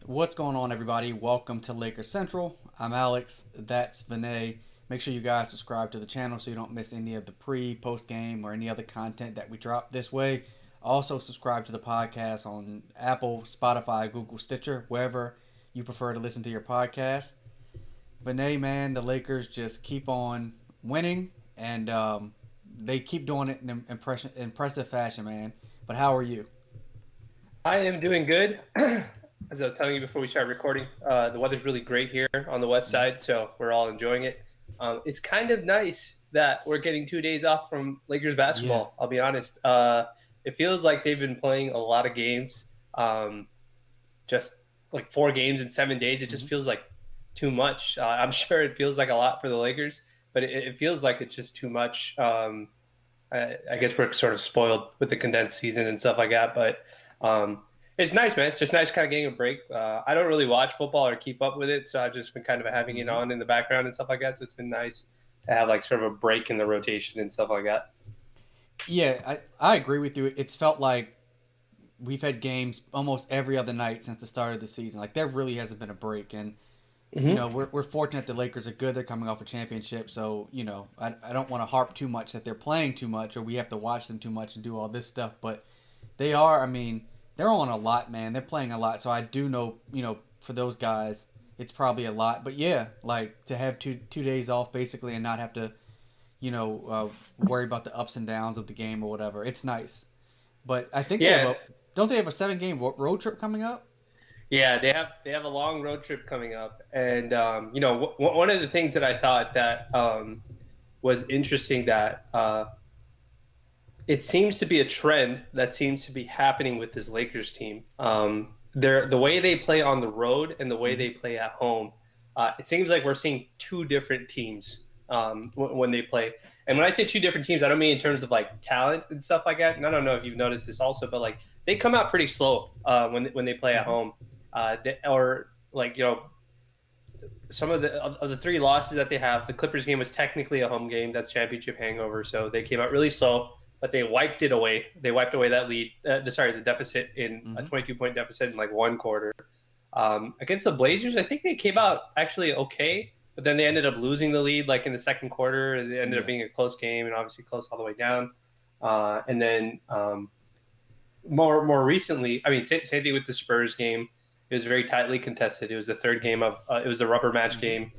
What's going on, everybody? Welcome to LakerCentral. I'm Alex. That's Vinay. Make sure you guys subscribe to the channel so you don't miss any of the post game, or any other content that we drop this way. Also, subscribe to the podcast on Apple, Spotify, Google, Stitcher, wherever you prefer to listen to your podcast. Vinay, man, the Lakers just keep on winning, and they keep doing it in impressive fashion, man. But how are you? I am doing good. As I was telling you before we started recording, the weather's really great here on the west side, so we're all enjoying it. It's kind of nice that we're getting 2 days off from Lakers Yeah. basketball. I'll be honest. It feels like they've been playing a lot of games, just like 4 games in 7 days. It just hmm feels like too much. I'm sure it feels like a lot for the Lakers, but it feels like it's just too much. I guess we're sort of spoiled with the condensed season and stuff like that, but it's nice, man. It's just nice kind of getting a break. I don't really watch football or keep up with it, so I've just been kind of having it hmm on in the background and stuff like that. So it's been nice to have like sort of a break in the rotation and stuff like that. Yeah, I agree with you. It's felt like we've had games almost every other night since the start of the season. Like, there really hasn't been a break, and Hmm. we're fortunate the Lakers are good. They're coming off a championship, so I don't want to harp too much that they're playing too much or we have to watch them too much and do all this stuff. But they are. I mean, they're on a lot, man. They're playing a lot, so I do know. For those guys, it's probably a lot. But yeah, like to have two days off basically and not have to worry about the ups and downs of the game or whatever. It's nice. But I think they have Yeah, a don't they have a 7 game road trip coming up? yeah, they have a long road trip coming up, and one of the things that I thought that was interesting that it seems to be a trend that seems to be happening with this Lakers team. The way they play on the road and the way Mm-hmm. they play at home. It seems like we're seeing two different teams when they play. And when I say two different teams, I don't mean in terms of like talent and stuff like that. And I don't know if you've noticed this also, but like they come out pretty slow when they play at Mm-hmm. home, or like some of the three losses that they have. The Clippers game was technically a home game. That's championship hangover. So they came out really slow, but they wiped it away. They wiped away that lead. The deficit in a Mm-hmm. 22-point deficit in like one quarter. Against the Blazers, I think they came out actually okay, but then they ended up losing the lead like in the second quarter. It ended up Yeah. being a close game and obviously close all the way down. And then more recently, I mean, same thing with the Spurs game. It was very tightly contested. It was the third game of it was the rubber match Mm-hmm. game.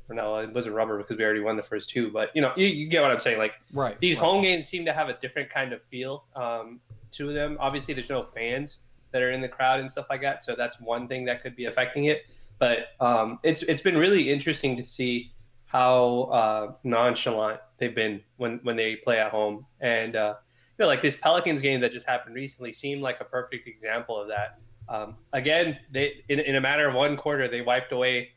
Or no, it wasn't rubber because we already won the first two. But you get what I'm saying. Like Right. these Right. home games seem to have a different kind of feel to them. Obviously, there's no fans that are in the crowd and stuff like that, so that's one thing that could be affecting it. But it's been really interesting to see how nonchalant they've been when they play at home, and like this Pelicans game that just happened recently seemed like a perfect example of that. Again, they in a matter of one quarter they wiped away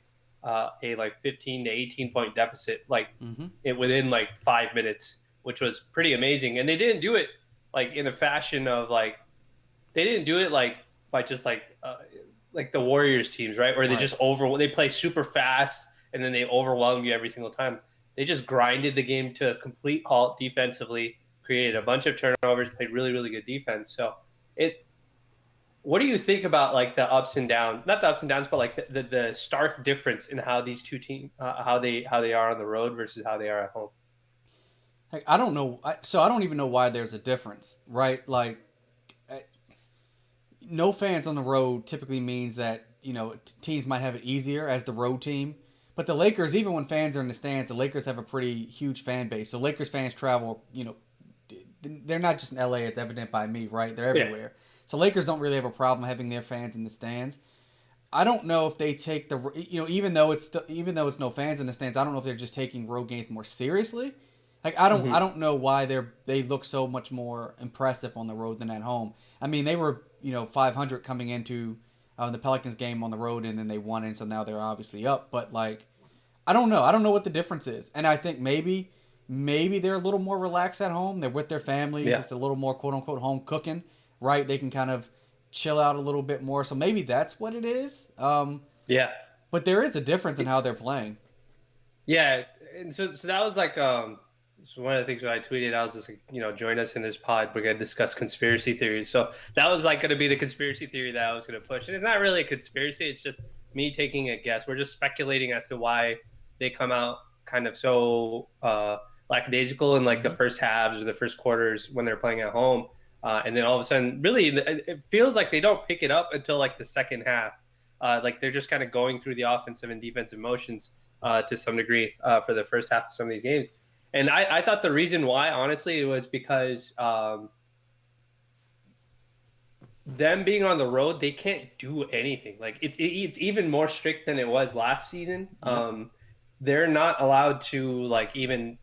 a like 15 to 18 point deficit like Mm-hmm. it within like 5 minutes, which was pretty amazing. And they didn't do it like in a fashion of like they didn't do it like by just like the Warriors teams, right? Where Right. they play super fast and then they overwhelm you every single time. They just grinded the game to a complete halt defensively, created a bunch of turnovers, played really really good defense. So it what do you think about like the ups and downs? Not the ups and downs, but like the stark difference in how these two teams how they are on the road versus how they are at home. Like, I don't know. So I don't even know why there's a difference, right? Like, uh, no fans on the road typically means that teams might have it easier as the road team. But the Lakers, even when fans are in the stands, the Lakers have a pretty huge fan base. So Lakers fans travel. They're not just in LA. It's evident by me, right? They're Yeah. everywhere. So Lakers don't really have a problem having their fans in the stands. I don't know if they take even though it's no fans in the stands. I don't know if they're just taking road games more seriously. Like, I Hmm. don't know why they look so much more impressive on the road than at home. I mean, they were 500 coming into the Pelicans game on the road, and then they won it, so now they're obviously up. But like, I don't know. I don't know what the difference is, and I think maybe they're a little more relaxed at home. They're with their families. Yeah. It's a little more quote unquote home cooking, right? They can kind of chill out a little bit more. So maybe that's what it is. Yeah. But there is a difference in how they're playing. Yeah. And so that was like So one of the things that I tweeted, I was just like, join us in this pod. We're gonna discuss conspiracy theories. So that was like gonna be the conspiracy theory that I was gonna push. And it's not really a conspiracy. It's just me taking a guess. We're just speculating as to why they come out kind of so lackadaisical in like the Mhm. first halves or the first quarters when they're playing at home. And then all of a sudden, really, it feels like they don't pick it up until like the second half. Like they're just kind of going through the offensive and defensive motions to some degree for the first half of some of these games. And I thought the reason why, honestly, it was because them being on the road, they can't do anything. Like it's even more strict than it was last season. Yep. They're not allowed to like even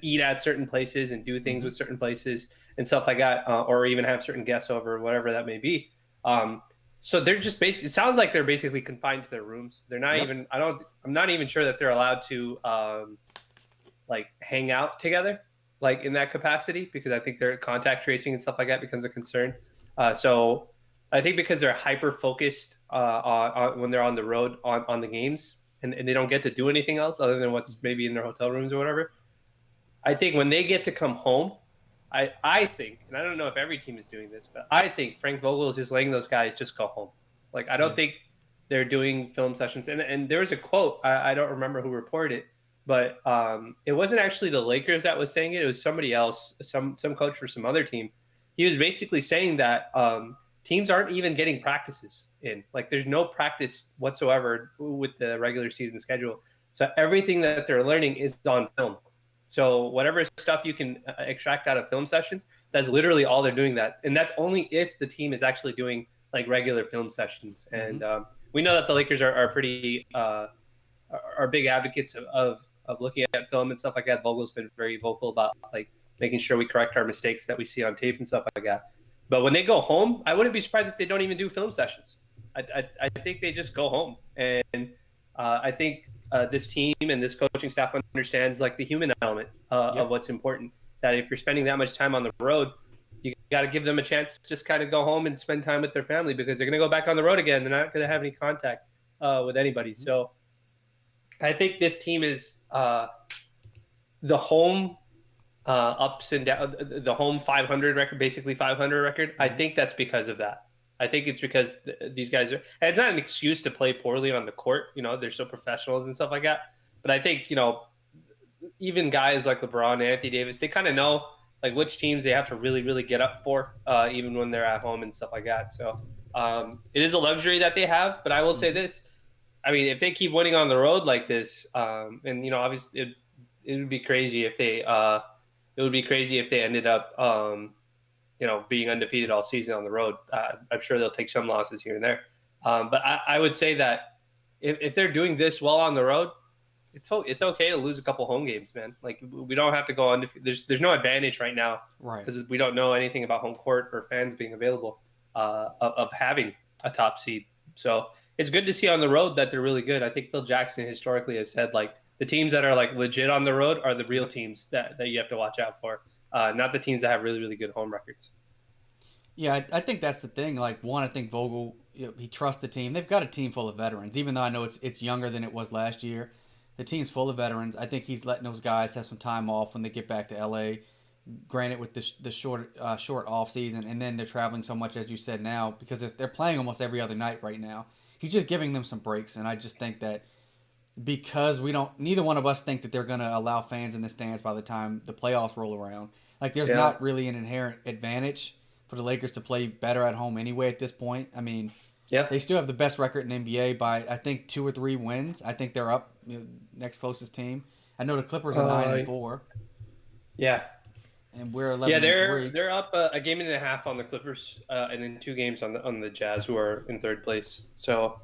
eat at certain places and do things Hmm. with certain places and stuff like that, or even have certain guests over, whatever that may be. Um, so they're just basically. It sounds like they're basically confined to their rooms. They're not Yep. even. I don't. I'm not even sure that they're allowed to like hang out together, like in that capacity, because I think their contact tracing and stuff like that becomes a concern. So I think because they're hyper focused when they're on the road on the games, and they don't get to do anything else other than what's maybe in their hotel rooms or whatever. I think when they get to come home, I think, and I don't know if every team is doing this, but I think Frank Vogel is just letting those guys just go home. Like I don't Yeah. think they're doing film sessions. And there was a quote, I don't remember who reported it, but it wasn't actually the Lakers that was saying it. It was somebody else, some coach for some other team. He was basically saying that teams aren't even getting practices in. Like there's no practice whatsoever with the regular season schedule. So everything that they're learning is on film. So whatever stuff you can extract out of film sessions, that's literally all they're doing that, and that's only if the team is actually doing like regular film sessions. Hmm. And we know that the Lakers are pretty are big advocates of looking at film and stuff like that. Vogel's been very vocal about like making sure we correct our mistakes that we see on tape and stuff like that. But when they go home, I wouldn't be surprised if they don't even do film sessions. I think they just go home, and I think this team and this coaching staff understands like the human element of Yep. what's important. That if you're spending that much time on the road, you got to give them a chance to just kind of go home and spend time with their family because they're going to go back on the road again. They're not going to have any contact with anybody. So I think this team is the home ups and down, the home 500 record, basically 500 record. I Hmm. think that's because of that. I think it's because these guys are. And it's not an excuse to play poorly on the court. They're so professionals and stuff like that. But I think even guys like LeBron and Anthony Davis, they kind of know like which teams they have to really, really get up for, even when they're at home and stuff like that. So it is a luxury that they have. But I will say Hmm. this: I mean, if they keep winning on the road like this, and obviously it would be crazy if they ended up being undefeated all season on the road. I'm sure they'll take some losses here and there, but I would say that if they're doing this well on the road, it's okay to lose a couple home games, man. Like we don't have to go undefeated. There's no advantage right now Right. because we don't know anything about home court or fans being available of having a top seed. So it's good to see on the road that they're really good. I think Phil Jackson historically has said like the teams that are like legit on the road are the real Yep. teams that you have to watch out for, not the teams that have really really good home records. Yeah, I think that's the thing. Like, one, I think Vogel, he trusts the team. They've got a team full of veterans, even though I know it's younger than it was last year. The team's full of veterans. I think he's letting those guys have some time off when they get back to LA. Granted, with the short off season, and then they're traveling so much as you said now because they're playing almost every other night right now. He's just giving them some breaks, and I just think that because we don't, neither one of us think that they're going to allow fans in the stands by the time the playoffs roll around. Like, there's Yeah. not really an inherent advantage for the Lakers to play better at home anyway at this point. I mean, Yeah. they still have the best record in NBA by I think 2 or 3 wins. I think they're up, next closest team. I know the Clippers are nine Uh, and four, yeah. and we're Yeah, 11 and 3. they're up a game and a half on the Clippers, and then 2 games on the Jazz, who are in third place. So,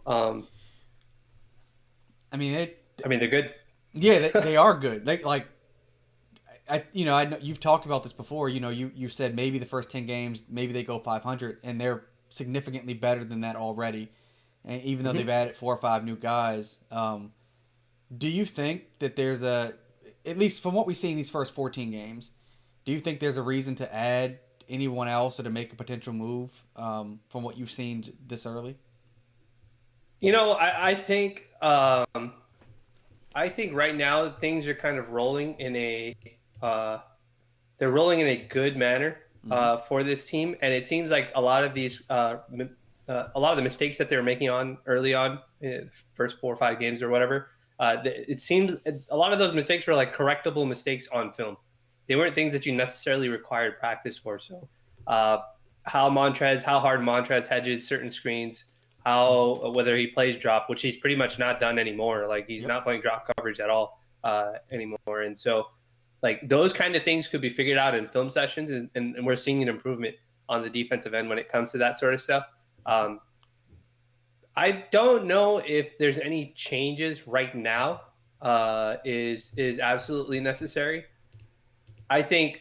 I mean, I mean, they're good. yeah, they are good. They like I know you've talked about this before. You've said maybe the first 10 games, maybe they go 500, and they're significantly better than that already. And even though they've Hmm. added 4 or 5 new guys, do you think that there's at least from what we see in these first 14 games, do you think there's a reason to add anyone else or to make a potential move from what you've seen this early? I think right now things are kind of rolling in a they're rolling in a good manner Mm-hmm. for this team, and it seems like a lot of a lot of the mistakes that they were making on early on, first 4 or 5 games or whatever, it seems a lot of those mistakes were like correctable mistakes on film. They weren't things that you necessarily required practice for. So, uh, how hard Montrez hedges certain screens, Mm-hmm. how whether he plays drop, which he's pretty much not done anymore. Like he's Yep. not playing drop coverage at all anymore, and so like those kind of things could be figured out in film sessions, and we're seeing an improvement on the defensive end when it comes to that sort of stuff. Um, I don't know if there's any changes right now. Is absolutely necessary. I think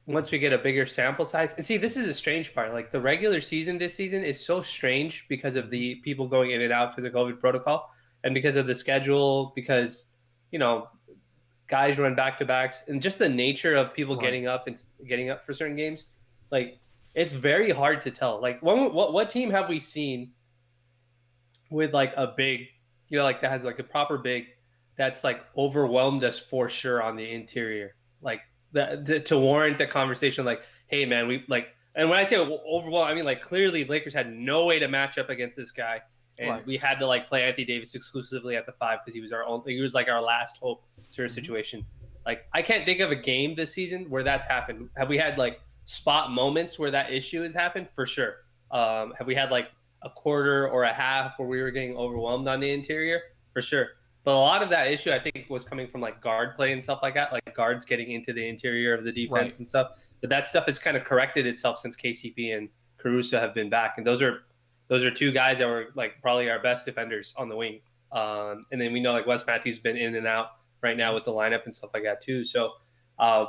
once we get a bigger sample size, and see, this is the strange part. Like the regular season this season is so strange because of Mm-hmm. the people going in and out because of COVID protocol, and because of the schedule, because you know guys run back to backs, and just the nature of people Right. getting up for certain games, like it's very hard to tell. Like what team have we seen with like a big, like that has like a proper big that's like overwhelmed us for sure on the interior, like that to warrant a conversation like, hey man, we like, and when I say overwhelmed, I mean like clearly Lakers had no way to match up against this guy, and Right. we had to like play Anthony Davis exclusively at the 5 because he was like our last hope sort of Mm-hmm. situation. Like I can't think of a game this season where that's happened. Have we had like spot moments where that issue has happened? For sure. Have we had like a quarter or a half where we were getting overwhelmed on the interior? For sure. But a lot of that issue, I think, was coming from like guard play and stuff like that, like guards getting into the interior of the Right. defense and stuff. But that stuff has kind of corrected itself since KCP and Caruso have been back, and those are two guys that were like probably our best defenders on the wing. And then we know like Wes Matthews has been in and out right now with the lineup and stuff like that too. So uh,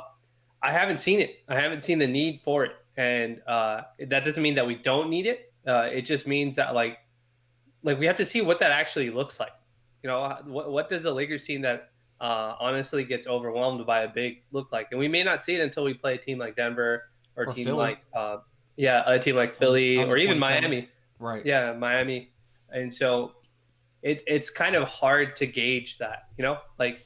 I haven't seen it. I haven't seen the need for it, and that doesn't mean that we don't need it. It just means that like we have to see what that actually looks like. What does the Lakers team that honestly gets overwhelmed by a big look like? And we may not see it until we play a team like Denver or a Or team Philly like a team like Philly on the or even 27th. Miami. Right. Yeah, Miami. And so it's kind of hard to gauge that. Like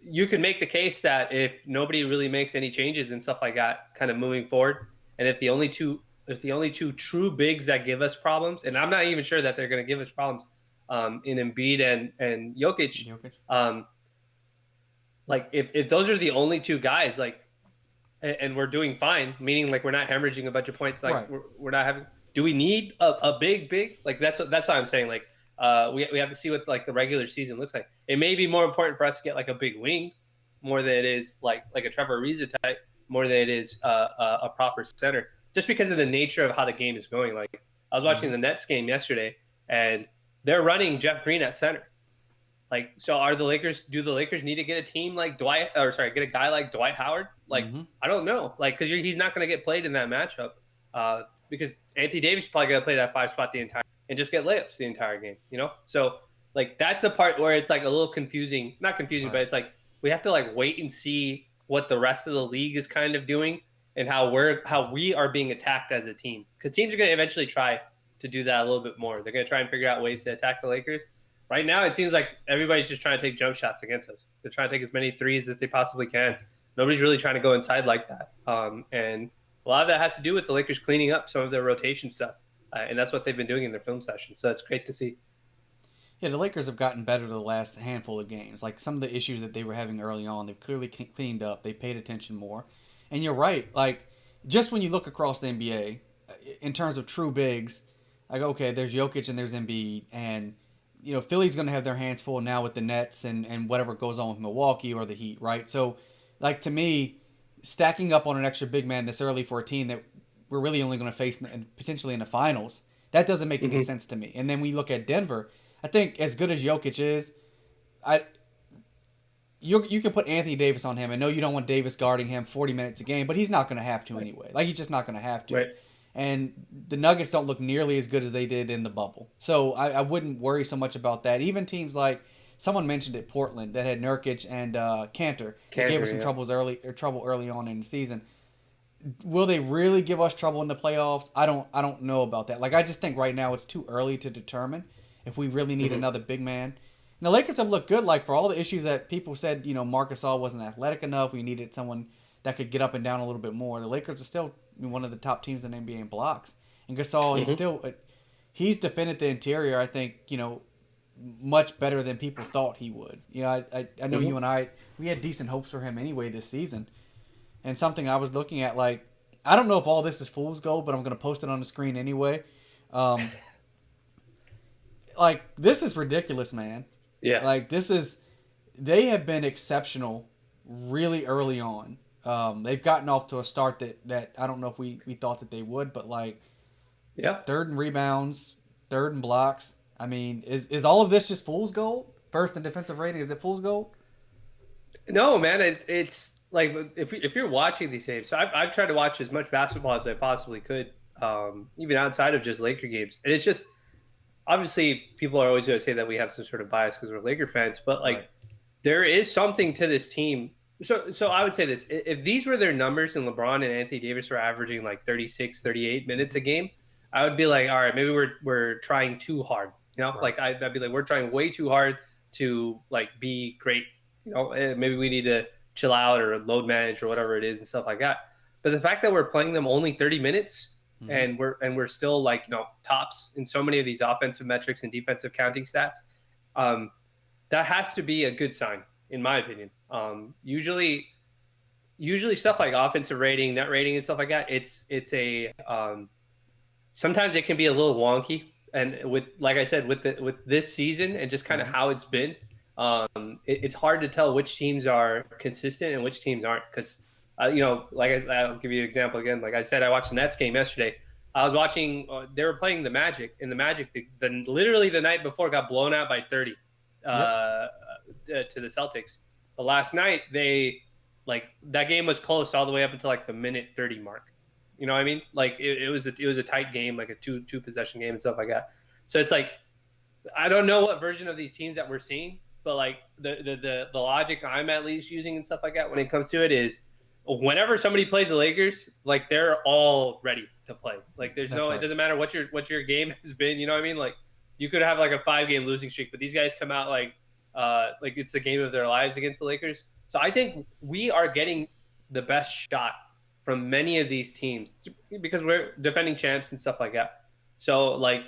you could make the case that if nobody really makes any changes and stuff like that, kind of moving forward, and if the only two true bigs that give us problems, and I'm not even sure that they're going to give us problems, in Embiid and Jokic, Jokic. um, like if those are the only two guys, like, and we're doing fine, meaning like we're not hemorrhaging a bunch of points, like Right. we're not having. Do we need a big like that's what I'm saying. Like we have to see what like the regular season looks like. It may be more important for us to get like a big wing more than it is like a Trevor Ariza type, more than it is a proper center, just because of the nature of how the game is going. Like I was Mm-hmm. watching the Nets game yesterday, and they're running Jeff Green at center. Like, so are the Lakers? Do the Lakers need to get a team like get a guy like Dwight Howard? Like, Mm-hmm. I don't know. Like, because he's not going to get played in that matchup. Because Anthony Davis is probably going to play that 5 spot the entire and just get layups the entire game. So like that's the part where it's like a little confusing. Not confusing, but Right. it's like we have to like wait and see what the rest of the league is kind of doing and how we are being attacked as a team. Because teams are going to eventually try to do that a little bit more. They're going to try and figure out ways to attack the Lakers. Right now, it seems like everybody's just trying to take jump shots against us. They're trying to take as many threes as they possibly can. Nobody's really trying to go inside like that. And a lot of that has to do with the Lakers cleaning up some of their rotation stuff. And that's what they've been doing in their film sessions. So that's great to see. Yeah, the Lakers have gotten better the last handful of games. Like some of the issues that they were having early on, they've clearly cleaned up. They paid attention more. And you're right. Like just when you look across the NBA, in terms of true bigs, like okay, there's Jokic and there's Embiid, and Philly's going to have their hands full now with the Nets and whatever goes on with Milwaukee or the Heat, right? So, like to me, stacking up on an extra big man this early for a team that we're really only going to face potentially in the finals, that doesn't make any Mm-hmm. sense to me. And then we look at Denver. I think as good as Jokic is, I you can put Anthony Davis on him. I know you don't want Davis guarding him 40 minutes a game, but he's not going to have to Right. anyway. Like he's just not going to have to. Right. And the Nuggets don't look nearly as good as they did in the bubble. So I wouldn't worry so much about that. Even teams like someone mentioned it, Portland, that had Nurkic and Cantor, that gave us some Yeah. trouble early on in the season. Will they really give us trouble in the playoffs? I don't know about that. Like I just think right now it's too early to determine if we really need Mm-hmm. another big man. the Lakers have looked good. Like for all the issues that people said, Marc Gasol wasn't athletic enough. We needed someone that could get up and down a little bit more. The Lakers are still one of the top teams in the NBA in blocks. And Gasol, Mm-hmm. he's defended the interior. I think much better than people thought he would. I know you Mm-hmm. and I we had decent hopes for him anyway this season. And something I was looking at, like, I don't know if all this is fool's gold, but I'm going to post it on the screen anyway. Um, like, this is ridiculous, man. Yeah. Like, they have been exceptional really early on. They've gotten off to a start that I don't know if we thought that they would, but like Yeah. third in rebounds, third in blocks. I mean, is all of this just fool's gold? First in defensive rating, is it fool's gold? No, man, it's like if you're watching these games, so I've tried to watch as much basketball as I possibly could, even outside of just Laker games, and it's just obviously people are always going to say that we have some sort of bias because we're Laker fans, but like Right. there is something to this team. So I would say this: if these were their numbers and LeBron and Anthony Davis were averaging like 36, 38 minutes a game, I would be like, all right, maybe we're trying too hard. Right. Like I'd be like, we're trying way too hard to like be great. Maybe we need to chill out or load manage or whatever it is and stuff like that. But the fact that we're playing them only 30 minutes Mm-hmm. and we're still like tops in so many of these offensive metrics and defensive counting stats, um, that has to be a good sign in my opinion. Usually stuff like offensive rating, net rating, and stuff like that. It's a sometimes it can be a little wonky, and with like I said with this season and just kind of Mm-hmm. how it's been, it's hard to tell which teams are consistent and which teams aren't because like I'll give you an example again. Like I said, I watched the Nets game yesterday. I was watching. They were playing the Magic, and the Magic, literally the night before, got blown out by 30 Yep. to the Celtics. But last night, like that game was close all the way up until like the minute 30 mark. You know what I mean? Like it was a tight game, like a two possession game and stuff like that. So it's like I don't know what version of these teams that we're seeing, but like the logic I'm at least using and stuff like that when it comes to it is whenever somebody plays the Lakers, like they're all ready to play. Like That's it right. doesn't matter what your game has been. You know what I mean? Like you could have like a 5 game losing streak, but these guys come out like it's the game of their lives against the Lakers. So I think we are getting the best shot from many of these teams because we're defending champs and stuff like that. So like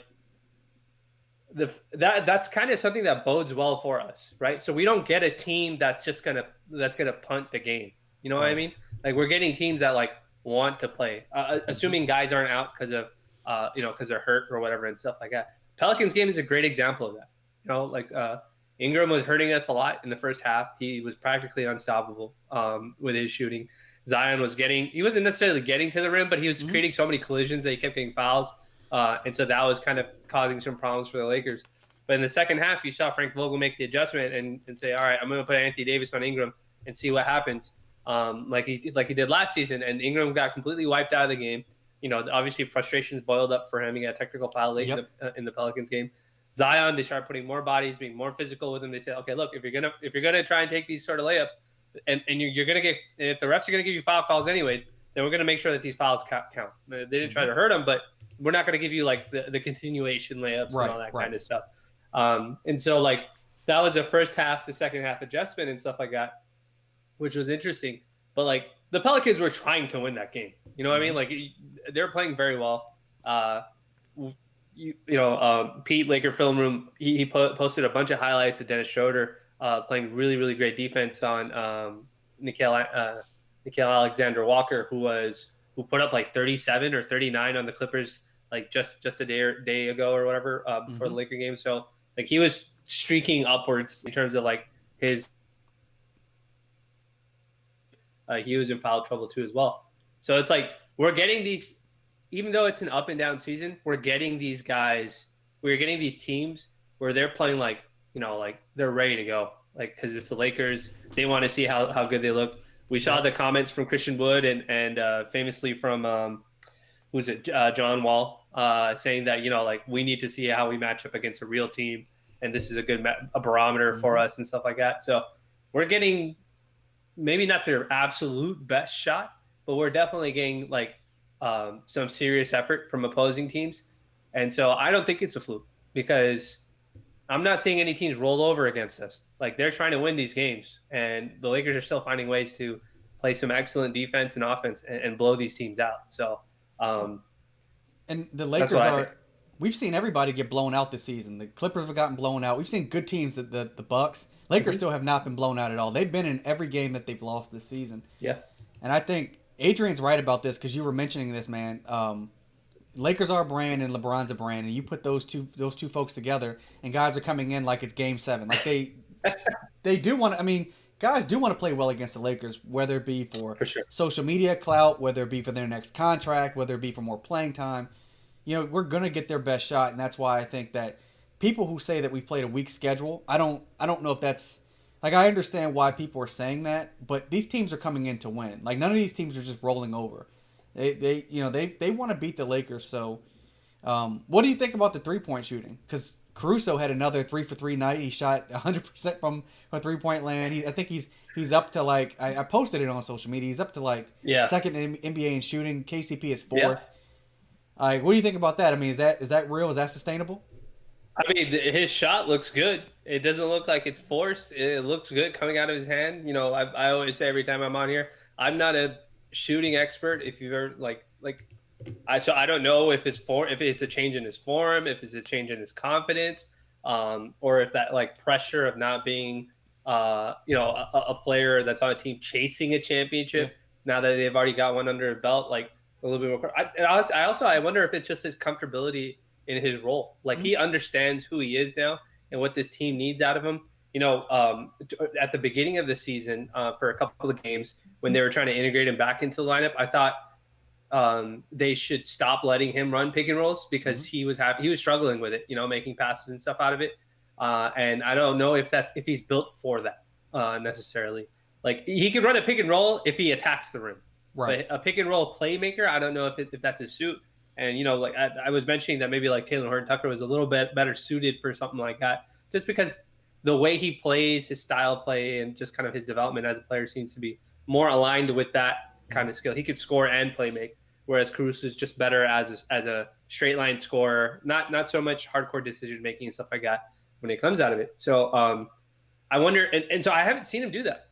that's kind of something that bodes well for us, right? So we don't get a team that's gonna punt the game. You know what I Right. mean? Like we're getting teams that like want to play, Mm-hmm. assuming guys aren't out because of because they're hurt or whatever and stuff like that. Pelicans game is a great example of that. Like Ingram was hurting us a lot in the first half. He was practically unstoppable with his shooting. Zion he wasn't necessarily getting to the rim, but he was Mm-hmm. creating so many collisions that he kept getting fouls. And so that was kind of causing some problems for the Lakers. But in the second half, you saw Frank Vogel make the adjustment and say, all right, I'm going to put Anthony Davis on Ingram and see what happens. Like he did last season, and Ingram got completely wiped out of the game. Obviously frustrations boiled up for him. He got a technical foul late Yep. in the Pelicans game. Zion, they started putting more bodies, being more physical with him. They said, okay, look, if you're gonna try and take these sort of layups, and you're gonna get if the refs are gonna give you foul calls anyways, then we're gonna make sure that these fouls count. They didn't try Mm-hmm. to hurt him, but we're not gonna give you like the continuation layups and Right. all that Right. kind of stuff. And so like that was a first half to second half adjustment and stuff like that, which was interesting. But like the Pelicans were trying to win that game. You know what I Mm-hmm. mean? Like they're playing very well. Pete Laker Film Room, he posted a bunch of highlights of Dennis Schroeder playing really, really great defense on Nickeil Alexander-Walker, who put up like 37 or 39 on the Clippers like just a day ago or whatever before Mm-hmm. the Laker game. So like he was streaking upwards in terms of like his he was in foul trouble too as well. So it's like we're getting these, even though it's an up and down season, we're getting these guys, we're getting these teams where they're playing like like they're ready to go, like because it's the Lakers, they want to see how good they look. We saw Yep. the comments from Christian Wood and famously from who's it John Wall saying that like we need to see how we match up against a real team, and this is a barometer for Mm-hmm. us and stuff like that. So we're getting maybe not their absolute best shot, but we're definitely getting like some serious effort from opposing teams. And so I don't think it's a fluke because I'm not seeing any teams roll over against us. Like they're trying to win these games, and the Lakers are still finding ways to play some excellent defense and offense and blow these teams out. So um, And the that's what Lakers I think. are. We've seen everybody get blown out this season. The Clippers have gotten blown out. We've seen good teams. The Bucks, Lakers Hmm. still have not been blown out at all. They've been in every game that they've lost this season. Yeah, And I think Adrian's right about this because you were mentioning this, man. Lakers are a brand and LeBron's a brand, and you put those two folks together, and guys are coming in like it's Game 7. Like they do want to. I mean, guys do want to play well against the Lakers, whether it be for for sure. social media clout, whether it be for their next contract, whether it be for more playing time. We're gonna get their best shot, and that's why I think that people who say that we played a weak schedule, I don't know if that's like I understand why people are saying that, but these teams are coming in to win. Like none of these teams are just rolling over. They want to beat the Lakers. So, what do you think about the 3-point shooting? Because Caruso had another 3 for 3 night. He shot 100% from a 3-point land. I think he's up to like I posted it on social media. He's up to like Yeah, second in NBA in shooting. KCP is yeah. fourth. What do you think about that? I mean, is that real? Is that sustainable? I mean, his shot looks good. It doesn't look like it's forced. It looks good coming out of his hand. I always say every time I'm on here, I'm not a shooting expert. If you've ever I don't know if it's a change in his form, if it's a change in his confidence, or if that like pressure of not being, a player that's on a team chasing a Yeah. championship now that they've already got one under a belt, like a little bit more. I wonder if it's just his comfortability in his role. Like Mm-hmm. he understands who he is now and what this team needs out of him. At the beginning of the season, for a couple of games when they were trying to integrate him back into the lineup, I thought they should stop letting him run pick and rolls Mm-hmm. because he was struggling with it, making passes and stuff out of it. And I don't know if he's built for that necessarily. Like he can run a pick and roll if he attacks the rim, Right. but a pick and roll playmaker, I don't know if that's his suit. And like I was mentioning that maybe like Taylor Horton Tucker was a little bit better suited for something like that, just because the way he plays, his style of play, and just kind of his development as a player seems to be more aligned with that kind of skill. He could score and play make, whereas Cruz is just better as a straight line scorer, not so much hardcore decision making and stuff like that when it comes out of it. So I wonder, and so I haven't seen him do that,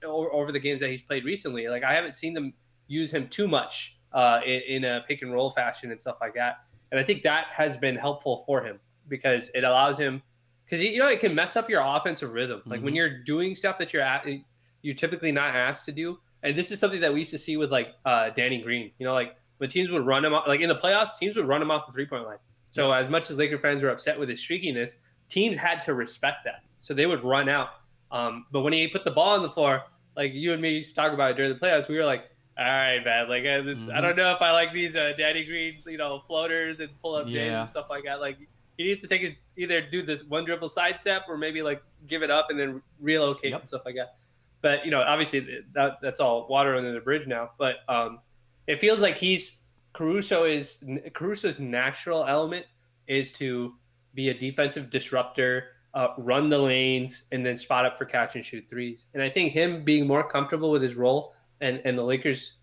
over the games that he's played recently. Like I haven't seen them use him too much in a pick and roll fashion and stuff like that. And I think that has been helpful for him because it allows him, because it can mess up your offensive rhythm. Like when Mm-hmm. you're doing stuff that you're typically not asked to do. And this is something that we used to see with like Danny Green. Like when teams would run him off, like in the playoffs, teams would run him off the 3-point line. So Yep. as much as Laker fans were upset with his streakiness, teams had to respect that. So they would run out. But when he put the ball on the floor, like you and me used to talk about it during the playoffs, we were like, all right, man. Like I Mm-hmm. don't know if I like these Danny Green, floaters and pull up Jays and Yeah. stuff like that. Like he needs to either do this one dribble sidestep or maybe like give it up and then relocate and Yep. stuff like that. But obviously that's all water under the bridge now. But it feels like Caruso's natural element is to be a defensive disruptor, run the lanes, and then spot up for catch and shoot threes. And I think him being more comfortable with his role and the Lakers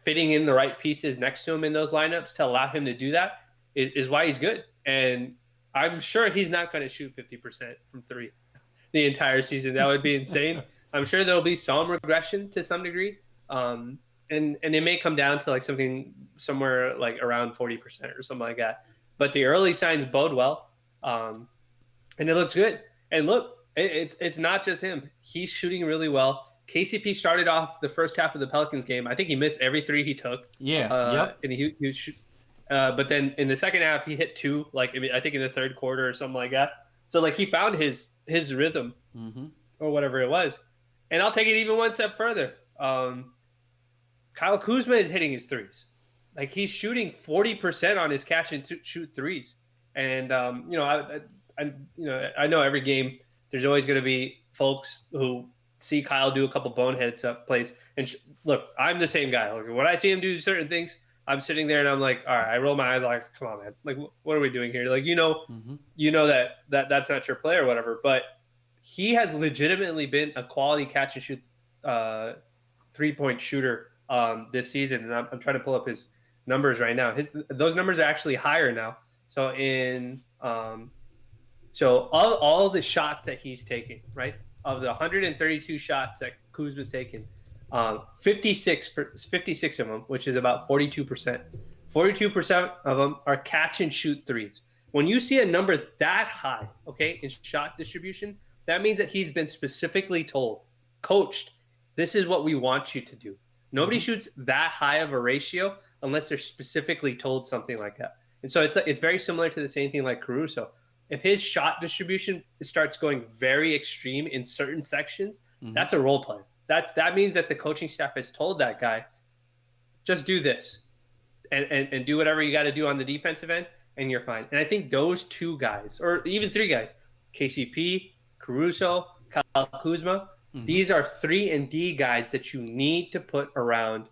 fitting in the right pieces next to him in those lineups to allow him to do that is why he's good. And I'm sure he's not going to shoot 50% from three the entire season. That would be insane. I'm sure there'll be some regression to some degree. And it may come down to like something somewhere like around 40% or something like that. But the early signs bode well. And it looks good. And look, it's not just him. He's shooting really well. KCP started off the first half of the Pelicans game. I think he missed every three he took. Yeah. Yep. And but then in the second half, he hit two. Like I think in the third quarter or something like that. So like he found his rhythm Mm-hmm. or whatever it was. And I'll take it even one step further. Kyle Kuzma is hitting his threes. Like he's shooting 40% on his catch and shoot threes. And I know every game there's always going to be folks who see Kyle do a couple boneheads up plays. And look, I'm the same guy. Like, when I see him do certain things, I'm sitting there and I'm like, all right, I roll my eyes like, come on, man. Like, what are we doing here? Like, Mm-hmm. that's not your play or whatever. But he has legitimately been a quality catch and shoot 3-point shooter this season. And I'm trying to pull up his numbers right now. Those numbers are actually higher now. So in So of all the shots that he's taking, right, of the 132 shots that Kuzma's taken, 56 of them, which is about 42%. 42% of them are catch and shoot threes. When you see a number that high, okay, in shot distribution, that means that he's been specifically told, coached, this is what we want you to do. Nobody shoots that high of a ratio unless they're specifically told something like that. And so it's very similar to the same thing like Caruso. If his shot distribution starts going very extreme in certain sections, that's a role player. That means that the coaching staff has told that guy, just do this and do whatever you got to do on the defensive end, and you're fine. And I think those two guys, or even three guys, KCP, Caruso, Kyle Kuzma, these are 3-and-D guys that you need to put around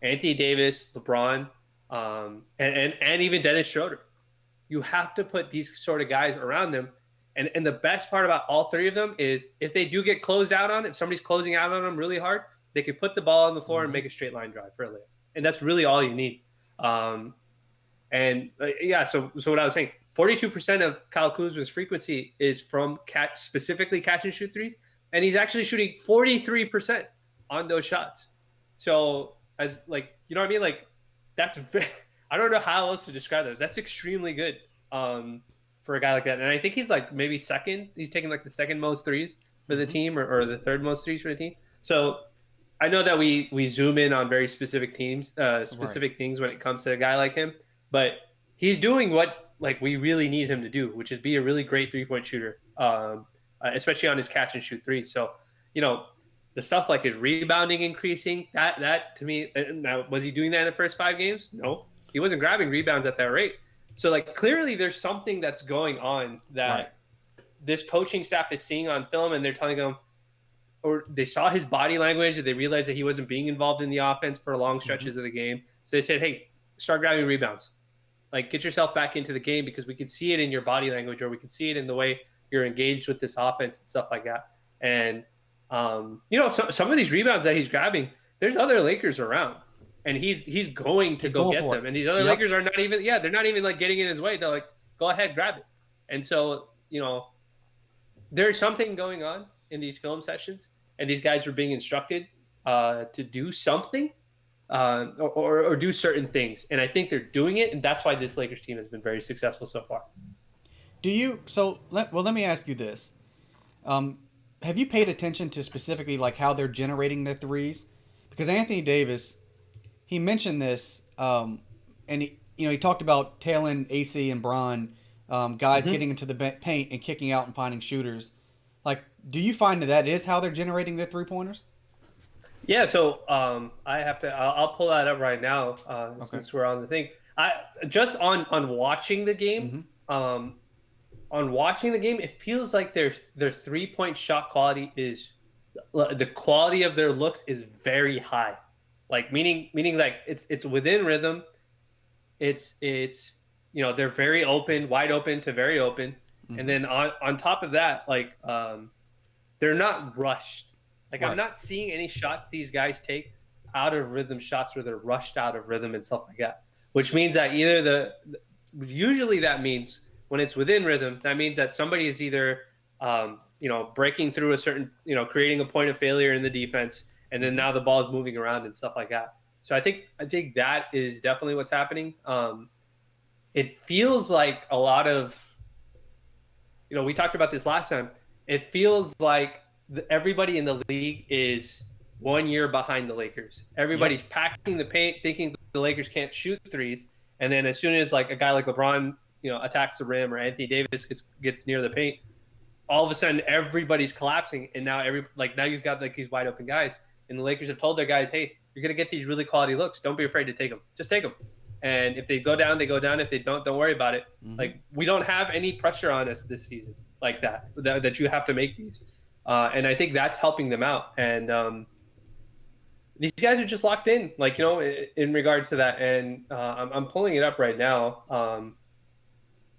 Anthony Davis, LeBron, and even Dennis Schroeder. You have to put these sort of guys around them. And the best part about all three of them is if they do get closed out on, if somebody's closing out on them really hard, they can put the ball on the floor and make a straight line drive for a layup. And that's really all you need. So what I was saying, 42% of Kyle Kuzma's frequency is from specifically catch and shoot threes, and he's actually shooting 43% on those shots. So as like, you know what I mean? Like that's I don't know how else to describe that. That's extremely good for a guy like that. And I think he's like maybe second. He's taking like the second most threes for the team, or the third most threes for the team. So I know that we zoom in on very specific teams, specific things when it comes to a guy like him, but he's doing what like we really need him to do, which is be a really great 3-point shooter, especially on his catch and shoot threes. So, you know, the stuff like his rebounding increasing, that to me, now, was he doing that in the first 5 games? No, he wasn't grabbing rebounds at that rate. So like clearly there's something that's going on that this coaching staff is seeing on film, and they're telling him, or they saw his body language and they realized that he wasn't being involved in the offense for long stretches of the game. So they said, hey, start grabbing rebounds. Like, get yourself back into the game, because we can see it in your body language, or we can see it in the way you're engaged with this offense and stuff like that. And, you know, some of these rebounds that he's grabbing, there's other Lakers around, and he's going to go get them. And these other Lakers are not even, they're not even like getting in his way. They're like, go ahead, grab it. And so, you know, there's something going on in these film sessions, and these guys are being instructed to do something or do certain things. And I think they're doing it, and that's why this Lakers team has been very successful so far. Let me ask you this. Have you paid attention to specifically like how they're generating their threes? Because Anthony Davis, he mentioned this, and he talked about tailing AC and Bron, guys getting into the paint and kicking out and finding shooters. Like, do you find that is how they're generating their 3-pointers? Yeah, so I'll pull that up right now since we're on the thing. Just on watching the game, it feels like their 3-point shot quality is, the quality of their looks is very high. Like meaning like it's within rhythm. It's you know, they're very open, wide open to very open. And then on top of that, like they're not rushed. Like I'm not seeing any shots these guys take out of rhythm shots where they're rushed out of rhythm and stuff like that. Which means that usually that means when it's within rhythm, that means that somebody is either breaking through a certain, creating a point of failure in the defense, and then now the ball is moving around and stuff like that. So I think that is definitely what's happening. It feels like a lot of, we talked about this last time. It feels like everybody in the league is 1 year behind the Lakers. Everybody's packing the paint, thinking the Lakers can't shoot threes. And then as soon as like a guy like LeBron, attacks the rim, or Anthony Davis gets near the paint, all of a sudden everybody's collapsing. And now now you've got like these wide open guys, and the Lakers have told their guys, hey, you're going to get these really quality looks. Don't be afraid to take them. Just take them. And if they go down, they go down. If they don't worry about it. Like, we don't have any pressure on us this season like that you have to make these. And I think that's helping them out. And these guys are just locked in, in regards to that. And I'm pulling it up right now,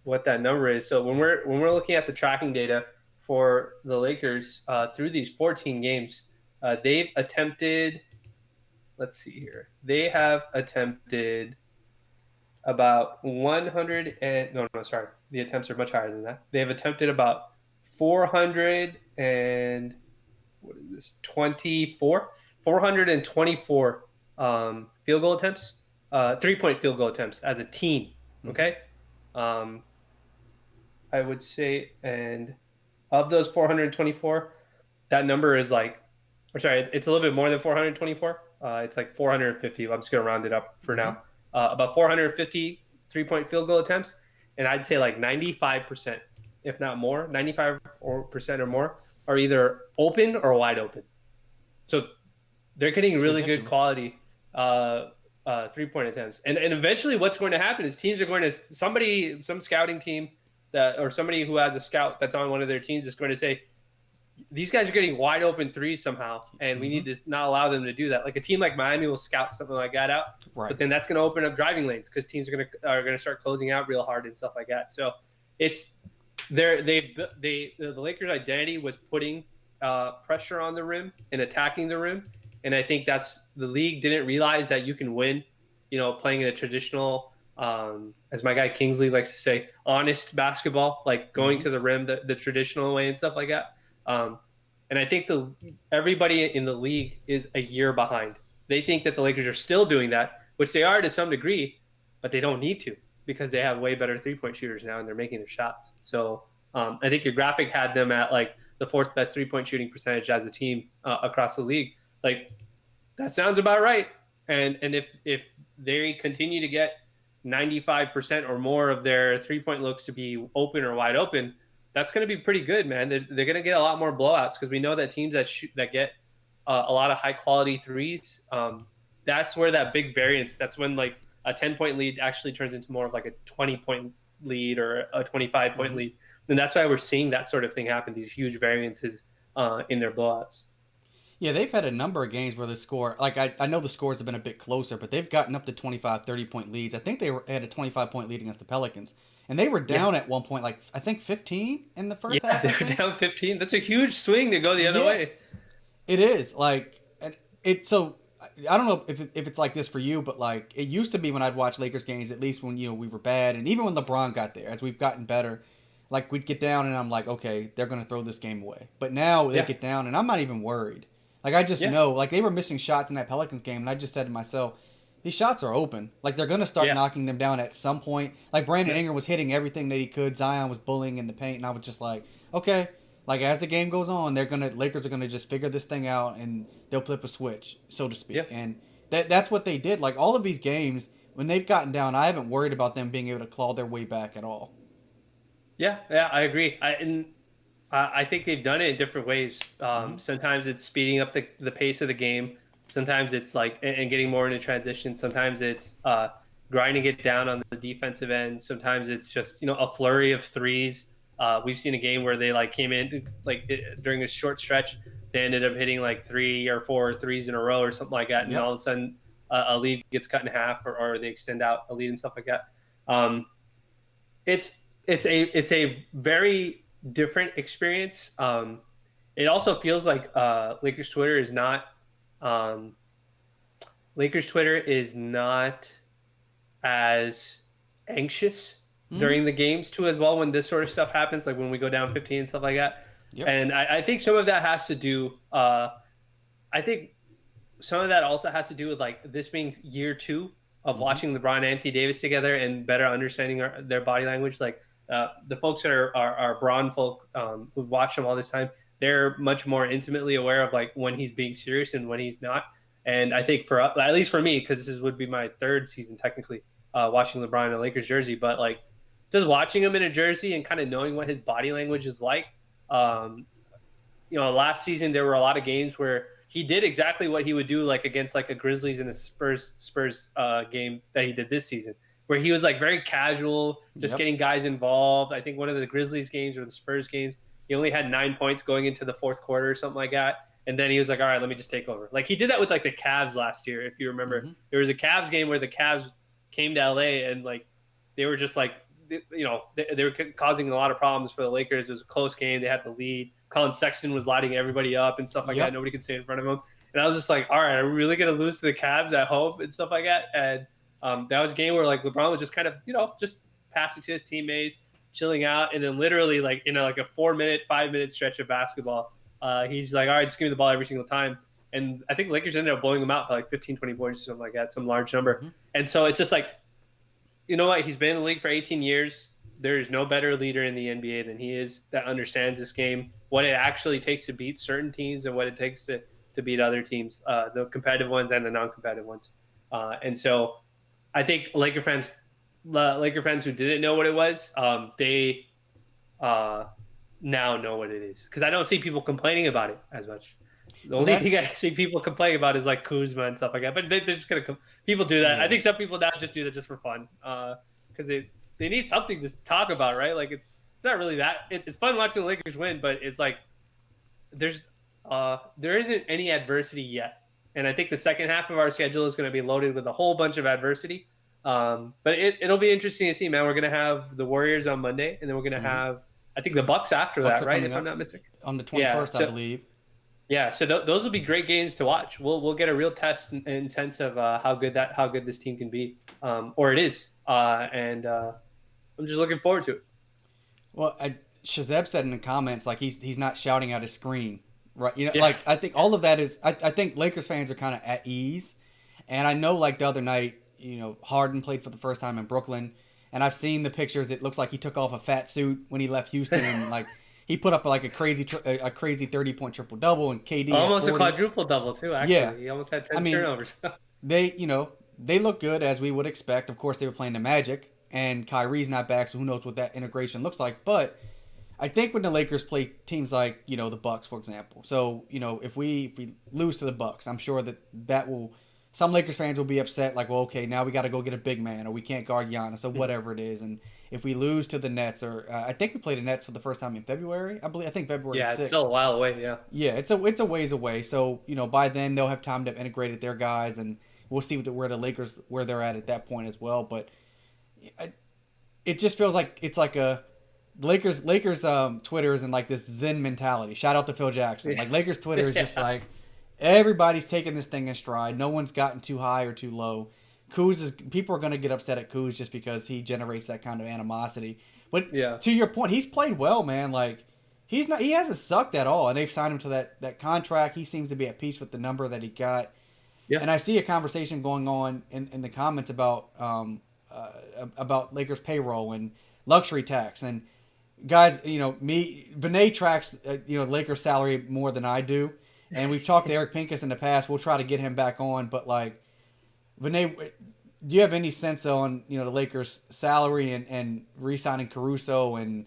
what that number is. So when we're looking at the tracking data for the Lakers through these 14 games, they've attempted, let's see here. They have attempted about 100 and no, sorry. The attempts are much higher than that. They have attempted about 400 and what is this? 424 field goal attempts, 3-point field goal attempts as a team. Mm-hmm. Okay. Um, I would say, and of those 424, that number is like, or sorry, it's a little bit more than 424. It's like 450. I'm just going to round it up for Mm-hmm. now. About 450 3-point field goal attempts. And I'd say like 95%, if not more, 95% or more are either open or wide open. So they're getting It's really good ridiculous. quality 3-point attempts. And eventually what's going to happen is teams are going to, some scouting team that, or somebody who has a scout that's on one of their teams is going to say, these guys are getting wide open threes somehow, and we Mm-hmm. need to not allow them to do that. Like a team like Miami will scout something like that out, Right. but then that's going to open up driving lanes because teams are going to start closing out real hard and stuff like that. So it's the Lakers' identity was putting pressure on the rim and attacking the rim, and I think that's the league didn't realize that you can win, playing in a traditional, as my guy Kingsley likes to say, honest basketball, like going Mm-hmm. to the rim the traditional way and stuff like that. Um, and I think everybody in the league is a year behind. They think that the Lakers are still doing that, which they are to some degree, but they don't need to because they have way better 3-point shooters now and they're making their shots. So I think your graphic had them at like the fourth best 3-point shooting percentage as a team across the league. Like that sounds about right. And if they continue to get 95% or more of their 3-point looks to be open or wide open, that's going to be pretty good, man. They're going to get a lot more blowouts because we know that teams that get a lot of high quality threes, that's where that big variance. That's when like a 10-point lead actually turns into more of like a 20-point lead or a 25-point Mm-hmm. lead, and that's why we're seeing that sort of thing happen. These huge variances in their blowouts. Yeah, they've had a number of games where the score, like I know the scores have been a bit closer, but they've gotten up to 25, 30-point leads. I think had a 25-point lead against the Pelicans. And they were Yeah, down at one point, like, I think 15 in the first yeah, half, I they're think. down 15. That's a huge swing to go the other Yeah, way. it is. Like, and so I don't know if it's like this for you, but like, it used to be when I'd watch Lakers games, at least when, we were bad. And even when LeBron got there, as we've gotten better, like, we'd get down and I'm like, okay, they're going to throw this game away. But now they Yeah, get down and I'm not even worried. Like I just yeah, know, like they were missing shots in that Pelicans game, and I just said to myself, these shots are open. Like they're gonna start yeah, knocking them down at some point. Like Brandon yeah, Ingram was hitting everything that he could. Zion was bullying in the paint, and I was just like, okay. Like as the game goes on, Lakers are gonna just figure this thing out, and they'll flip a switch, so to yeah. speak. And that's what they did. Like all of these games, when they've gotten down, I haven't worried about them being able to claw their way back at all. Yeah, I agree. I think they've done it in different ways. Mm-hmm. Sometimes it's speeding up the pace of the game. Sometimes it's like and getting more into transition. Sometimes it's grinding it down on the defensive end. Sometimes it's just a flurry of threes. We've seen a game where they like came in like during a short stretch. They ended up hitting like 3 or 4 threes in a row or something like that, and all Yep. of a sudden a lead gets cut in half, or they extend out a lead and stuff like that. Um, it's it's a very different experience. It also feels like um, Lakers Twitter is not as anxious Mm-hmm. during the games too as well when this sort of stuff happens, like when we go down 15 and stuff like that. Yep. And I think some of that has to do. I think some of that also has to do with like this being year two of Mm-hmm. watching LeBron and Anthony Davis together and better understanding their body language. Like the folks that are Braun folk who've watched him all this time, they're much more intimately aware of like when he's being serious and when he's not. And I think for at least for me, because would be my third season technically watching LeBron in a Lakers jersey, but like just watching him in a jersey and kind of knowing what his body language is like. Um, last season there were a lot of games where he did exactly what he would do like against like a Grizzlies and a Spurs game that he did this season, where he was like very casual, just Yep. getting guys involved. I think one of the Grizzlies games or the Spurs games, he only had 9 points going into the fourth quarter or something like that. And then he was like, all right, let me just take over. Like he did that with like the Cavs last year. If you remember, Mm-hmm. there was a Cavs game where the Cavs came to LA and like they were just like they were causing a lot of problems for the Lakers. It was a close game. They had the lead. Colin Sexton was lighting everybody up and stuff like that. Yep. Nobody could stay in front of him. And I was just like, all right, are we really going to lose to the Cavs at home and stuff like that? And That was a game where like LeBron was just kind of just passing to his teammates, chilling out, and then literally like like a 4 minute, 5 minute stretch of basketball, he's like, all right, just give me the ball every single time. And I think Lakers ended up blowing him out by like 15, 20 points or something like that, some large number. Mm-hmm. And so it's just like, you know what? He's been in the league for 18 years. There is no better leader in the NBA than he is, that understands this game, what it actually takes to beat certain teams and what it takes to beat other teams, the competitive ones and the non-competitive ones. And so I think Laker fans who didn't know what it was, they now know what it is, because I don't see people complaining about it as much. The only thing I see people complaining about is like Kuzma and stuff like that. But they're just gonna people do that. Yeah. I think some people now just do that just for fun, because they need something to talk about, right? Like it's not really that. It's fun watching the Lakers win, but it's like there isn't any adversity yet. And I think the second half of our schedule is going to be loaded with a whole bunch of adversity. But it'll be interesting to see, man. We're going to have the Warriors on Monday, and then we're going to have, I think, the Bucks after that, right? If I'm not mistaken. On the 21st, I believe. Yeah, so those will be great games to watch. We'll get a real test and sense of how good this team can be, or it is, and I'm just looking forward to it. Well, Shazeb said in the comments like he's not shouting at his screen, right? Like I think all of that is. I think Lakers fans are kind of at ease, and I know like the other night, Harden played for the first time in Brooklyn, and I've seen the pictures. It looks like he took off a fat suit when he left Houston, and like. He put up like a crazy 30-point triple double, and KD almost a quadruple double too. Actually, yeah. He almost had 10 turnovers. They look good as we would expect. Of course, they were playing the Magic, and Kyrie's not back, so who knows what that integration looks like. But I think when the Lakers play teams like the Bucks, for example, so if we lose to the Bucks, I'm sure that will. Some Lakers fans will be upset, like, well, okay, now we got to go get a big man, or we can't guard Giannis, or whatever it is. And if we lose to the Nets, or I think we played the Nets for the first time in February, I think February 6th. Yeah, it's still a while away, yeah. Yeah, it's a ways away. So, by then they'll have time to have integrated their guys, and we'll see where the Lakers, where they're at that point as well. But it just feels like it's like a Lakers Twitter is in like this Zen mentality. Shout out to Phil Jackson. Like Lakers Twitter is just like, everybody's taking this thing in stride. No one's gotten too high or too low. People are going to get upset at Kuz just because he generates that kind of animosity. But to your point, he's played well, man. Like he hasn't sucked at all, and they've signed him to that contract. He seems to be at peace with the number that he got. Yeah. And I see a conversation going on in the comments about Lakers payroll and luxury tax. And guys, Vinay tracks Lakers salary more than I do. And we've talked to Eric Pincus in the past. We'll try to get him back on. But, like, Vinay, do you have any sense on, the Lakers' salary and re-signing Caruso? And,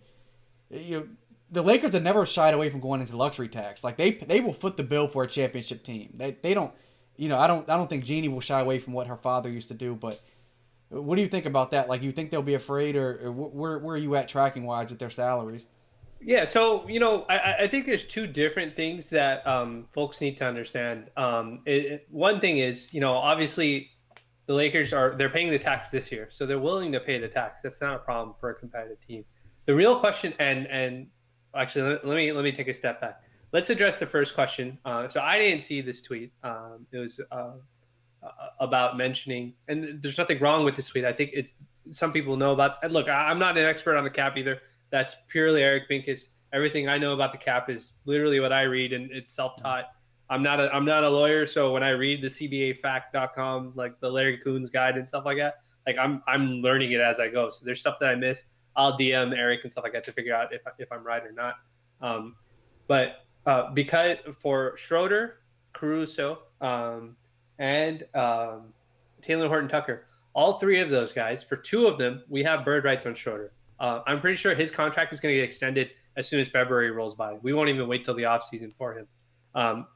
the Lakers have never shied away from going into luxury tax. Like, they will foot the bill for a championship team. They don't, I don't think Jeannie will shy away from what her father used to do. But what do you think about that? Like, you think they'll be afraid? Or where are you at tracking-wise with their salaries? Yeah, so I think there's two different things that folks need to understand. One thing is, obviously the Lakers they're paying the tax this year, so they're willing to pay the tax. That's not a problem for a competitive team. The real question, and actually let me take a step back. Let's address the first question. So I didn't see this tweet. It was about mentioning, and there's nothing wrong with this tweet. I think it's some people know about. And look, I'm not an expert on the cap either. That's purely Eric Pincus. Everything I know about the cap is literally what I read, and it's self-taught. I'm not a lawyer, so when I read the CBAfact.com, like the Larry Coons guide and stuff like that, like I'm learning it as I go. So there's stuff that I miss. I'll DM Eric and stuff like that to figure out if I'm right or not. But because for Schroeder, Caruso, and Taylor Horton-Tucker, all three of those guys, for two of them, we have bird rights on Schroeder. I'm pretty sure his contract is going to get extended as soon as February rolls by. We won't even wait till the offseason for him.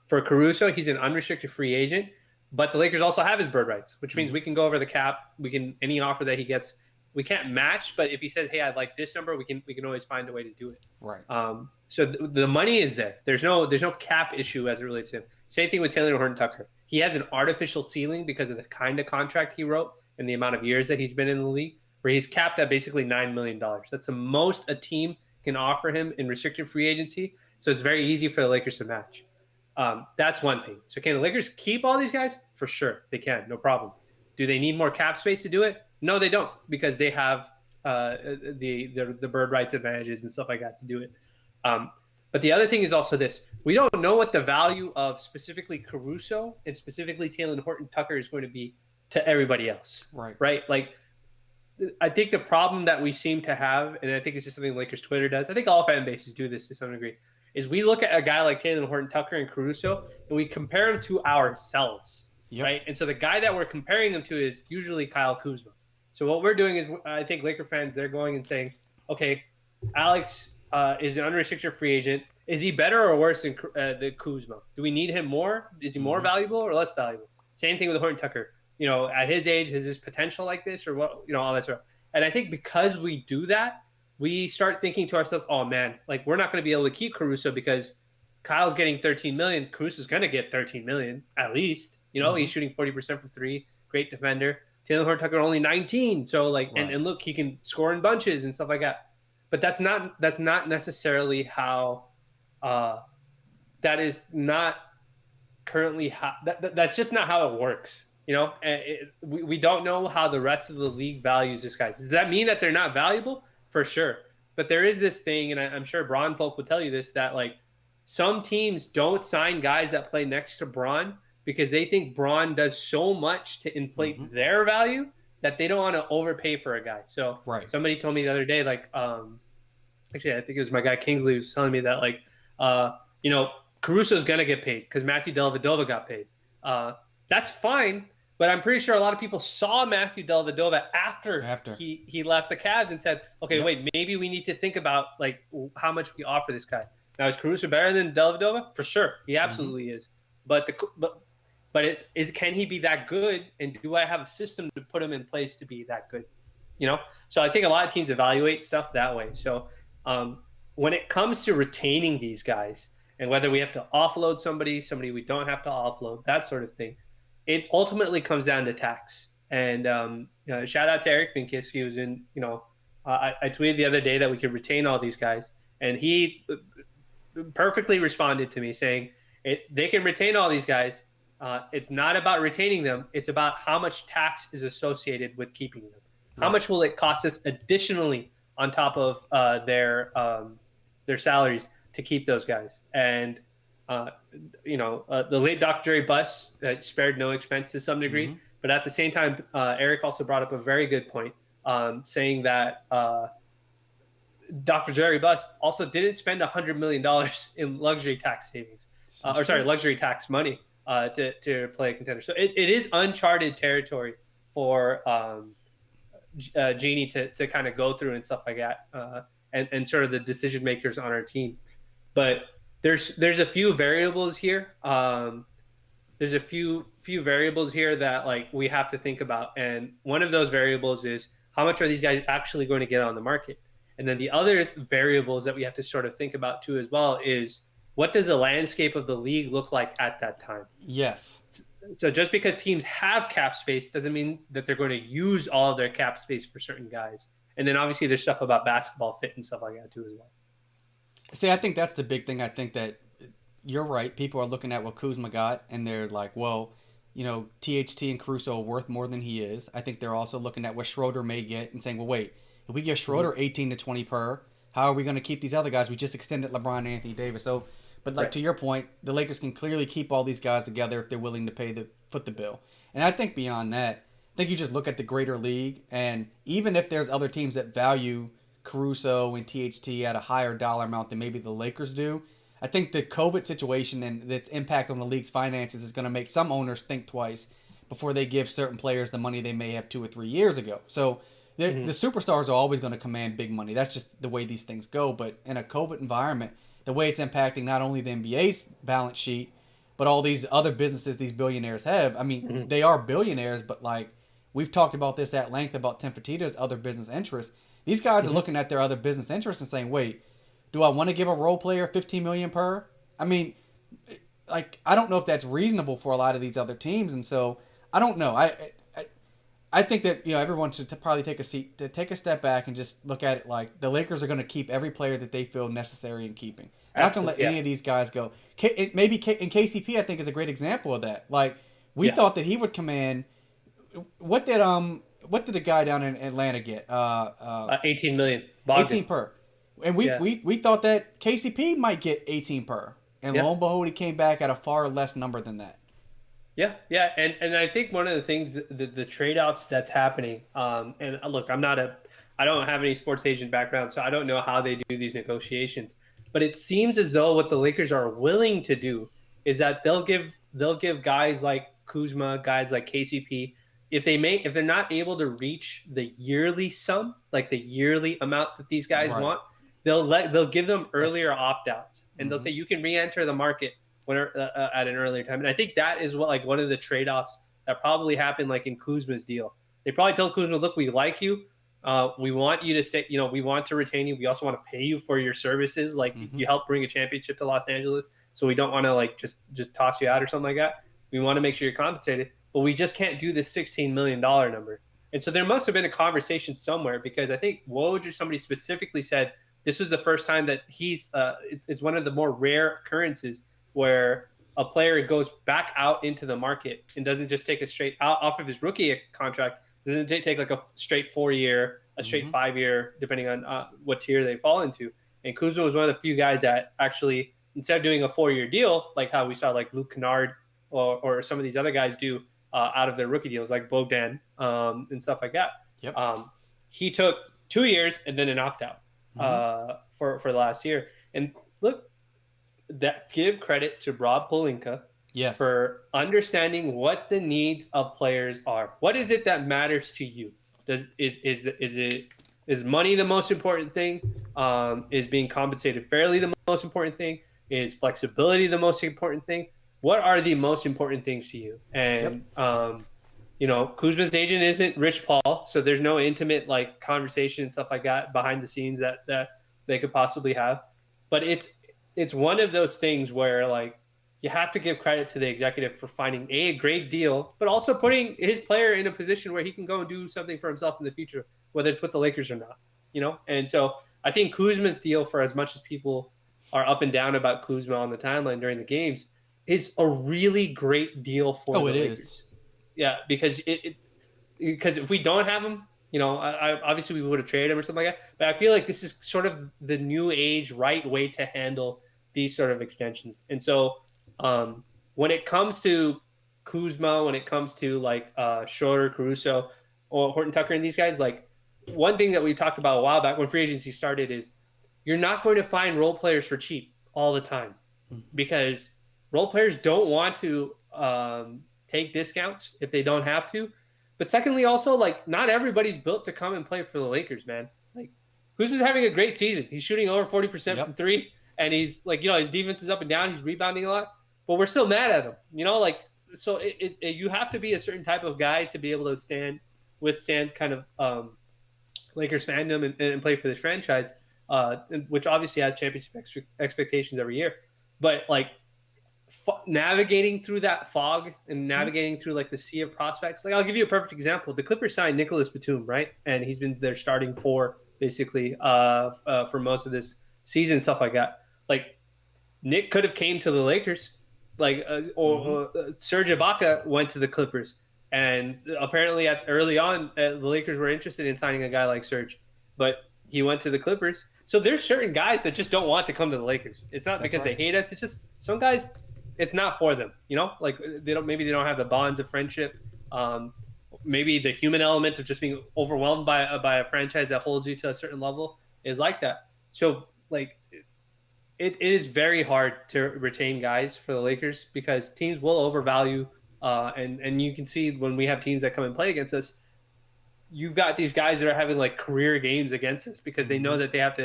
For Caruso, he's an unrestricted free agent, but the Lakers also have his bird rights, which means we can go over the cap. Any offer that he gets, we can't match, but if he says, "Hey, I'd like this number," we can always find a way to do it. Right. So the money is there. There's no cap issue as it relates to him. Same thing with Taylor Horton-Tucker. He has an artificial ceiling because of the kind of contract he wrote and the amount of years that he's been in the league, where he's capped at basically $9 million. That's the most a team can offer him in restricted free agency. So it's very easy for the Lakers to match. That's one thing. So can the Lakers keep all these guys? For sure, they can. No problem. Do they need more cap space to do it? No, they don't, because they have the bird rights advantages and stuff like that to do it. Um, but the other thing is also this: we don't know what the value of specifically Caruso and specifically Taylor Horton Tucker is going to be to everybody else, Right. right? Like, I think the problem that we seem to have, and I think it's just something Lakers Twitter does, I think all fan bases do this to some degree, is we look at a guy like Taylor Horton Tucker and Caruso and we compare him to ourselves, Yep. right? And so the guy that we're comparing him to is usually Kyle Kuzma. So what we're doing is, I think Laker fans, they're going and saying, okay, Alex is an unrestricted free agent. Is he better or worse than Kuzma? Do we need him more? Is he more valuable or less valuable? Same thing with Horton Tucker. At his age, has his potential like this, or what? All that stuff. And I think because we do that, we start thinking to ourselves, "Oh man, like we're not going to be able to keep Caruso because Kyle's getting 13 million. Caruso's going to get 13 million at least. He's shooting 40% from three. Great defender. Taylor Horton Tucker only 19. So like, right. and look, he can score in bunches and stuff like that. But that's not necessarily how. That is not currently how. That's just not how it works. We don't know how the rest of the league values this guy. Does that mean that they're not valuable? For sure. But there is this thing, and I'm sure Braun folk would tell you this, that like some teams don't sign guys that play next to Braun because they think Braun does so much to inflate their value that they don't want to overpay for a guy. So right. Somebody told me the other day, like, actually, I think it was my guy Kingsley who was telling me that, like, Caruso's going to get paid because Matthew Dellavedova got paid. That's fine. But I'm pretty sure a lot of people saw Matthew Dellavedova after. He left the Cavs and said, okay, wait, maybe we need to think about like how much we offer this guy. Now, is Caruso better than Dellavedova? For sure. He absolutely is. But can he be that good? And do I have a system to put him in place to be that good? So I think a lot of teams evaluate stuff that way. So when it comes to retaining these guys and whether we have to offload somebody we don't have to offload, that sort of thing, it ultimately comes down to tax. And shout out to Eric Pincus. He was in, I tweeted the other day that we could retain all these guys. And he perfectly responded to me saying they can retain all these guys. It's not about retaining them. It's about how much tax is associated with keeping them. How much will it cost us additionally on top of their salaries to keep those guys? And the late Dr. Jerry Buss spared no expense to some degree. But at the same time, Eric also brought up a very good point, saying that Dr. Jerry Buss also didn't spend $100 million in luxury tax savings, luxury tax money to play a contender. So it is uncharted territory for Genie to kind of go through and stuff like that, and sort of the decision makers on our team. But there's a few variables here. There's a few variables here that like we have to think about, and one of those variables is how much are these guys actually going to get on the market, and then the other variables that we have to sort of think about too as well is what does the landscape of the league look like at that time? Yes. So just because teams have cap space doesn't mean that they're going to use all of their cap space for certain guys. And then obviously there's stuff about basketball fit and stuff like that too as well. See, I think that's the big thing. I think that you're right. People are looking at what Kuzma got, and they're like, well, THT and Caruso are worth more than he is. I think they're also looking at what Schroeder may get and saying, well, wait, if we give Schroeder 18 to 20 per, how are we going to keep these other guys? We just extended LeBron and Anthony Davis. So, but like to your point, the Lakers can clearly keep all these guys together if they're willing to foot the bill. And I think beyond that, I think you just look at the greater league, and even if there's other teams that value Caruso and THT at a higher dollar amount than maybe the Lakers do, I think the COVID situation and its impact on the league's finances is going to make some owners think twice before they give certain players the money they may have 2 or 3 years ago. So the superstars are always going to command big money. That's just the way these things go. But in a COVID environment, the way it's impacting not only the NBA's balance sheet, but all these other businesses these billionaires have. I mean, they are billionaires, but like we've talked about this at length about Tim Fertitta's other business interests. These guys are looking at their other business interests and saying, wait, do I want to give a role player $15 million per? I mean, like, I don't know if that's reasonable for a lot of these other teams. And so I don't know. I think that, everyone should probably take a step back and just look at it like the Lakers are going to keep every player that they feel necessary in keeping. They're not going to let any of these guys go. Maybe in KCP, I think, is a great example of that. Like, we thought that he would command what did the guy down in Atlanta get? 18 million. Bogdan. 18 per. And we, Yeah. we, we thought that KCP might get 18 per. And Yeah. lo and behold, he came back at a far less number than that. Yeah, yeah, and I think one of the things the trade-offs that's happening, and look, I don't have any sports agent background, so I don't know how they do these negotiations, but it seems as though what the Lakers are willing to do is that they'll give guys like Kuzma, guys like KCP, if they're not able to reach the yearly sum, like the yearly amount that these guys Right. want, they'll give them earlier opt-outs, and they'll Mm-hmm. say you can re-enter the market when at an earlier time. And I think that is what like one of the trade offs that probably happened like in Kuzma's deal. They probably told Kuzma, "Look, we like you. We want you to stay. You know, we want to retain you. We also want to pay you for your services. Like Mm-hmm. you helped bring a championship to Los Angeles, so we don't want to like just toss you out or something like that. We want to make sure you're compensated, but we just can't do this $16 million number." And so there must have been a conversation somewhere because I think Woj or somebody specifically said this was the first time that he's. It's one of the more rare occurrences where a player goes back out into the market and doesn't just take a straight out off of his rookie contract, doesn't take like a straight 4 year, a straight Mm-hmm. 5 year, depending on what tier they fall into. And Kuzma was one of the few guys that actually, instead of doing a 4 year deal, like how we saw like Luke Kennard or some of these other guys do out of their rookie deals, like Bogdan and stuff like that. Yep. He took 2 years and then an opt out Mm-hmm. for the last year. And look, that give credit to Rob Pelinka Yes. for understanding what the needs of players are. What is it that matters to you? Is money the most important thing? Is being compensated fairly the most important thing? Is flexibility the most important thing? What are the most important things to you? Yep. And Kuzma's agent isn't Rich Paul, so there's no intimate like conversation and stuff like that behind the scenes that they could possibly have. But it's one of those things where like you have to give credit to the executive for finding a great deal, but also putting his player in a position where he can go and do something for himself in the future, whether it's with the Lakers or not. And so I think Kuzma's deal, for as much as people are up and down about Kuzma on the timeline during the games, is a really great deal for Oh, the it is. Lakers. Yeah, because if we don't have him, obviously we would have traded him or something like that. But I feel like this is sort of the new age right way to handle these sort of extensions. And so when it comes to Kuzma, when it comes to like Schroeder, Caruso, or Horton Tucker and these guys, like one thing that we talked about a while back when free agency started is you're not going to find role players for cheap all the time Mm-hmm. because role players don't want to take discounts if they don't have to. But secondly, also like not everybody's built to come and play for the Lakers, man. Like Kuzma's having a great season. He's shooting over 40% from Yep. three, and he's like his defense is up and down. He's rebounding a lot, but we're still mad at him. Like so you have to be a certain type of guy to be able to withstand kind of Lakers fandom and play for this franchise, which obviously has championship expectations every year. But like navigating through that fog and navigating through like the sea of prospects. Like I'll give you a perfect example. The Clippers signed Nicholas Batum, right? And he's been their starting four basically for most of this season, stuff like that. Like Nick could have came to the Lakers, like Mm-hmm. Serge Ibaka went to the Clippers, and apparently early on the Lakers were interested in signing a guy like Serge, but he went to the Clippers. So there's certain guys that just don't want to come to the Lakers. It's not That's because they right. hate us. It's just some guys, it's not for them. Like maybe they don't have the bonds of friendship. Um, Maybe the human element of just being overwhelmed by a franchise that holds you to a certain level is like that. So like it is very hard to retain guys for the Lakers because teams will overvalue. And you can see when we have teams that come and play against us, you've got these guys that are having like career games against us because they know Mm-hmm.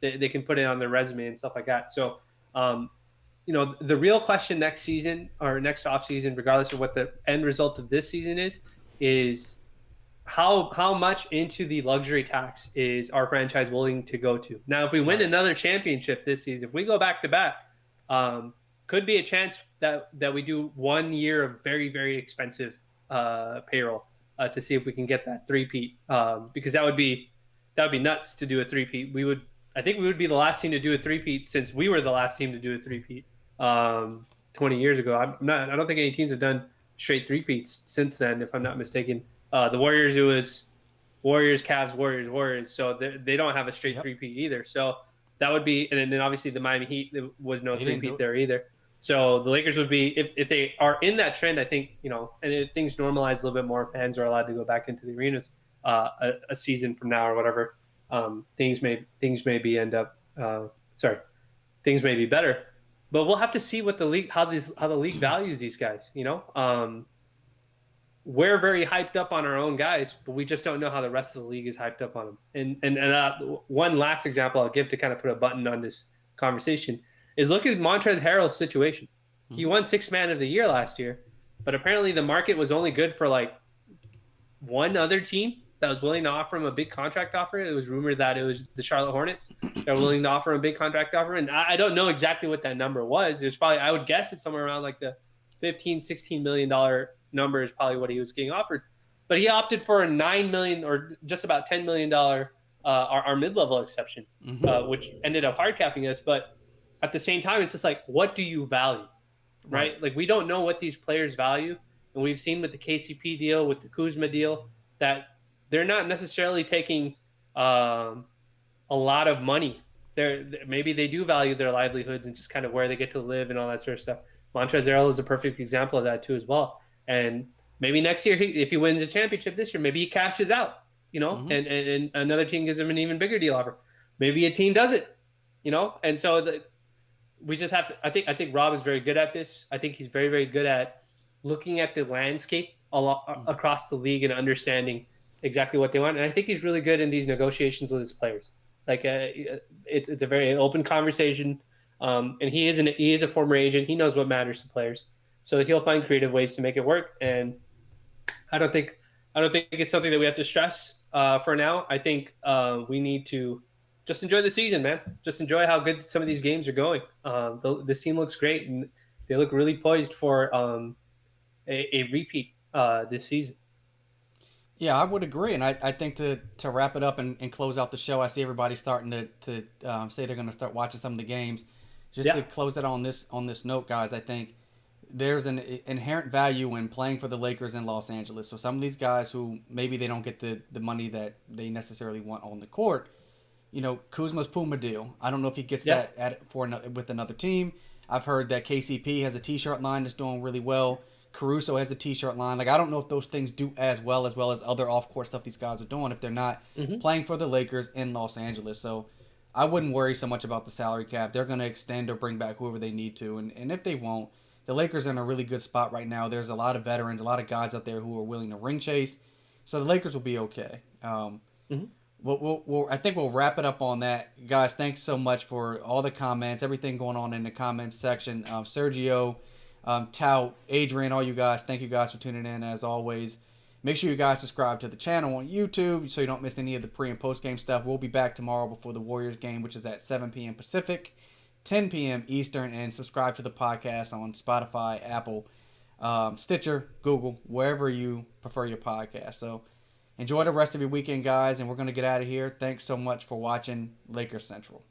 that they can put it on their resume and stuff like that. So, the real question next season or next off season, regardless of what the end result of this season is how much into the luxury tax is our franchise willing to go to? Now, if we win Right. another championship this season, if we go back to back, could be a chance that we do 1 year of very very expensive payroll to see if we can get that three-peat because that would be nuts to do a three-peat. I think we would be the last team to do a three-peat since we were the last team to do a three-peat 20 years ago. I don't think any teams have done straight three-peats since then, if I'm not mistaken. The Warriors, it was Warriors, Cavs, Warriors, Warriors. So they don't have a straight Yep. three-peat either. So that would be, and then obviously the Miami Heat, there was no They didn't do three-peat it. there either. So the Lakers would be, if they are in that trend, I think, and if things normalize a little bit more, fans are allowed to go back into the arenas a season from now or whatever. Things may be end up, sorry, things may be better. But we'll have to see what the league, how the league values these guys. We're very hyped up on our own guys, but we just don't know how the rest of the league is hyped up on them. And one last example I'll give to kind of put a button on this conversation is look at Montrezl Harrell's situation. He won Sixth Man of the Year last year, but apparently the market was only good for like one other team that was willing to offer him a big contract offer. It was rumored that it was the Charlotte Hornets that were willing to offer him a big contract offer. And I don't know exactly what that number was. It was probably, I would guess it's somewhere around like the $15-16 million number is probably what he was getting offered. But he opted for a $9 million or just about $10 million our mid-level exception, which ended up hard capping us. But at the same time, it's just like, what do you value? Right? Like, we don't know what these players value. And we've seen with the KCP deal, with the Kuzma deal, that they're not necessarily taking a lot of money. Maybe they do value their livelihoods and just kind of where they get to live and all that sort of stuff. Montrezl Harrell is a perfect example of that too as well. And maybe next year, if he wins a championship this year, maybe he cashes out, and another team gives him an even bigger deal offer. Maybe a team does it, and so we just have to. I think Rob is very good at this. I think he's very, very good at looking at the landscape across the league and understanding exactly what they want. And I think he's really good in these negotiations with his players. Like it's a very open conversation. And he is a former agent. He knows what matters to players, so he'll find creative ways to make it work. And I don't think it's something that we have to stress for now. I think we need to just enjoy the season, man. Just enjoy how good some of these games are going. This team looks great, and they look really poised for a repeat this season. Yeah, I would agree, and I think to wrap it up and close out the show, I see everybody starting to say they're going to start watching some of the games. Just to close it on this note, guys, I think there's an inherent value in playing for the Lakers in Los Angeles. So some of these guys who maybe they don't get the money that they necessarily want on the court, Kuzma's Puma deal. I don't know if he gets that with another team. I've heard that KCP has a T-shirt line that's doing really well. Caruso has a T-shirt line. Like, I don't know if those things do as well as other off-court stuff these guys are doing if they're not playing for the Lakers in Los Angeles. So I wouldn't worry so much about the salary cap. They're going to extend or bring back whoever they need to. And if they won't, the Lakers are in a really good spot right now. There's a lot of veterans, a lot of guys out there who are willing to ring chase. So the Lakers will be okay. I think we'll wrap it up on that. Guys, thanks so much for all the comments, everything going on in the comments section. Sergio, Tout, Adrian, all you guys, thank you guys for tuning in as always. Make sure you guys subscribe to the channel on YouTube so you don't miss any of the pre- and post-game stuff. We'll be back tomorrow before the Warriors game, which is at 7 p.m. Pacific, 10 p.m. Eastern, and subscribe to the podcast on Spotify, Apple, Stitcher, Google, wherever you prefer your podcast. So enjoy the rest of your weekend, guys, and we're going to get out of here. Thanks so much for watching Laker Central.